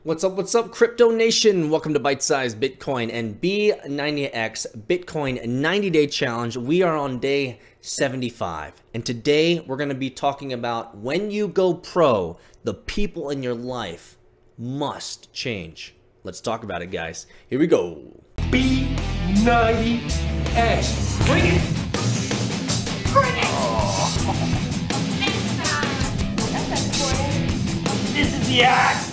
What's up, Crypto Nation? Welcome to Bite Size Bitcoin and B90X Bitcoin 90-day challenge. We are on day 75. And today we're going to be talking about when you go pro, the people in your life must change. Let's talk about it, guys. Here we go. B90X. Bring it. Bring it. This is the act.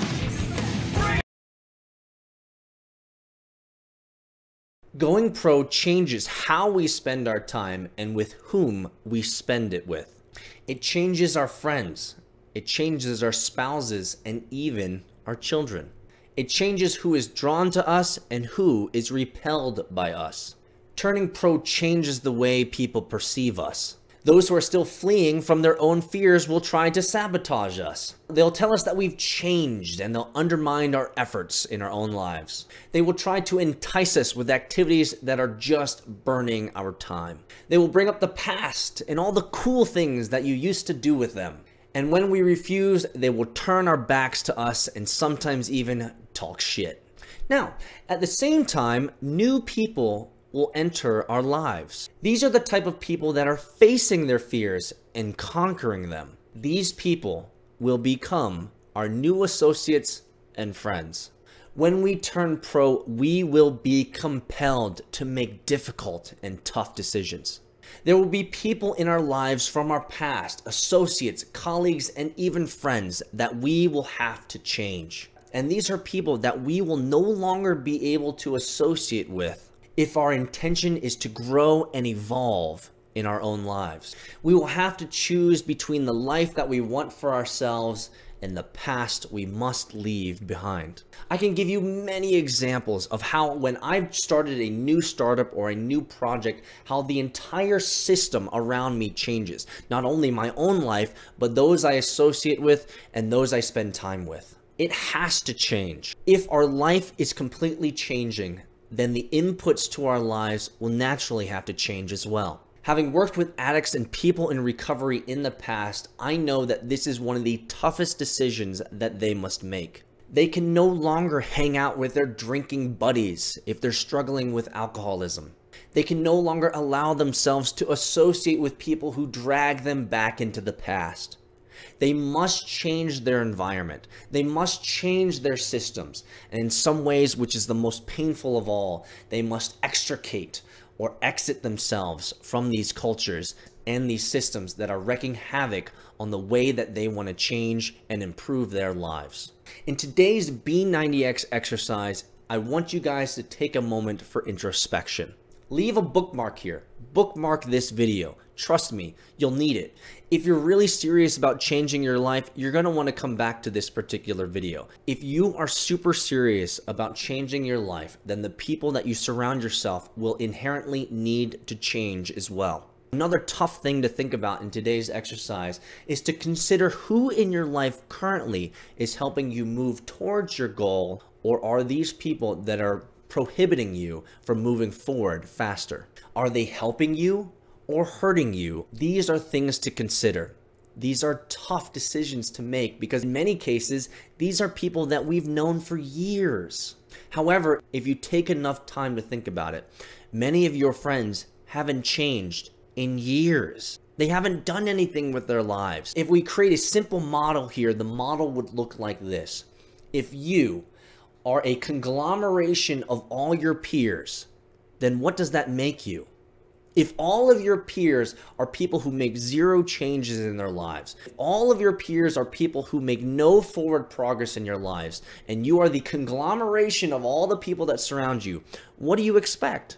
Going pro changes how we spend our time and with whom we spend it with. It changes our friends. It changes our spouses and even our children. It changes who is drawn to us and who is repelled by us. Turning pro changes the way people perceive us. Those who are still fleeing from their own fears will try to sabotage us. They'll tell us that we've changed and they'll undermine our efforts in our own lives. They will try to entice us with activities that are just burning our time. They will bring up the past and all the cool things that you used to do with them. And when we refuse, they will turn our backs to us and sometimes even talk shit. Now, at the same time, new people will enter our lives. These are the type of people that are facing their fears and conquering them. These people will become our new associates and friends. When we turn pro, we will be compelled to make difficult and tough decisions. There will be people in our lives from our past, associates, colleagues, and even friends that we will have to change. And these are people that we will no longer be able to associate with if our intention is to grow and evolve in our own lives. We will have to choose between the life that we want for ourselves and the past we must leave behind. I can give you many examples of how when I've started a new startup or a new project, how the entire system around me changes. Not only my own life, but those I associate with and those I spend time with. It has to change. If our life is completely changing, then the inputs to our lives will naturally have to change as well. Having worked with addicts and people in recovery in the past, I know that this is one of the toughest decisions that they must make. They can no longer hang out with their drinking buddies if they're struggling with alcoholism. They can no longer allow themselves to associate with people who drag them back into the past. They must change their environment. They must change their systems. And in some ways, which is the most painful of all, they must extricate or exit themselves from these cultures and these systems that are wreaking havoc on the way that they want to change and improve their lives. In today's B90X exercise, I want you guys to take a moment for introspection. Leave a bookmark here. Bookmark this video. Trust me, you'll need it. If you're really serious about changing your life, you're going to want to come back to this particular video. If you are super serious about changing your life, then the people that you surround yourself will inherently need to change as well. Another tough thing to think about in today's exercise is to consider who in your life currently is helping you move towards your goal, or are these people that are prohibiting you from moving forward faster? Are they helping you or hurting you? These are things to consider. These are tough decisions to make because in many cases, these are people that we've known for years. However, if you take enough time to think about it, many of your friends haven't changed in years. They haven't done anything with their lives. If we create a simple model here, the model would look like this. If you are a conglomeration of all your peers, then what does that make you? If all of your peers are people who make zero changes in their lives, if all of your peers are people who make no forward progress in your lives, and you are the conglomeration of all the people that surround you, what do you expect?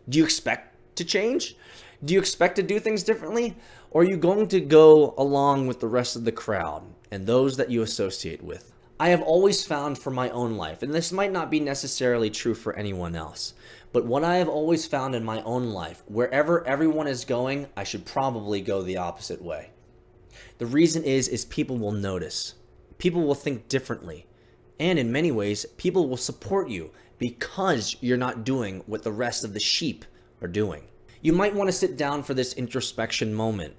Do you expect to change? Do you expect to do things differently? Or are you going to go along with the rest of the crowd and those that you associate with? I have always found for my own life, and this might not be necessarily true for anyone else, but what I have always found in my own life, wherever everyone is going, I should probably go the opposite way. The reason is people will notice. People will think differently. And in many ways, people will support you because you're not doing what the rest of the sheep are doing. You might want to sit down for this introspection moment.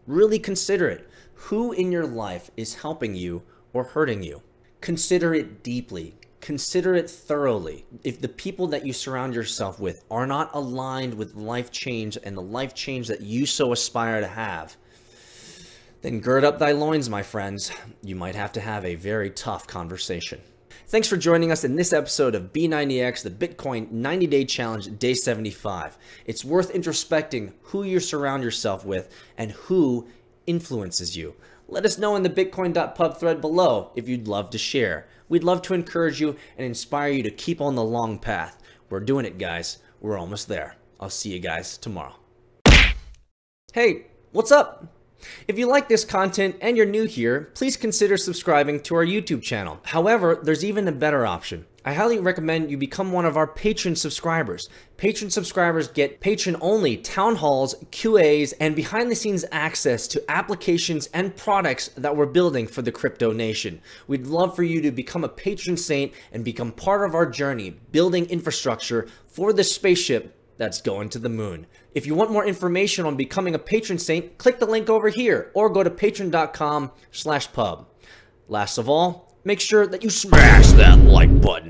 Really consider it. Who in your life is helping you or hurting you? consider it deeply. Consider it thoroughly. If the people that you surround yourself with are not aligned with life change and the life change that you so aspire to have, then gird up thy loins, my friends. You might have to have a very tough conversation. Thanks for joining us in this episode of B90X, the Bitcoin 90-Day Challenge, Day 75. It's worth introspecting who you surround yourself with and who influences you. Let us know in the bitcoin.pub thread below if you'd love to share. We'd love to encourage you and inspire you to keep on the long path. We're doing it, guys. We're almost there. I'll see you guys tomorrow. Hey, what's up? If you like this content and you're new here, please consider subscribing to our YouTube channel. However, there's even a better option. I highly recommend you become one of our patron subscribers. Patron subscribers get patron-only town halls, QAs, and behind-the-scenes access to applications and products that we're building for the crypto nation. We'd love for you to become a patron saint and become part of our journey, building infrastructure for the spaceship that's going to the moon. If you want more information on becoming a patron saint, click the link over here or go to patreon.com/pub. Last of all, make sure that you smash that like button.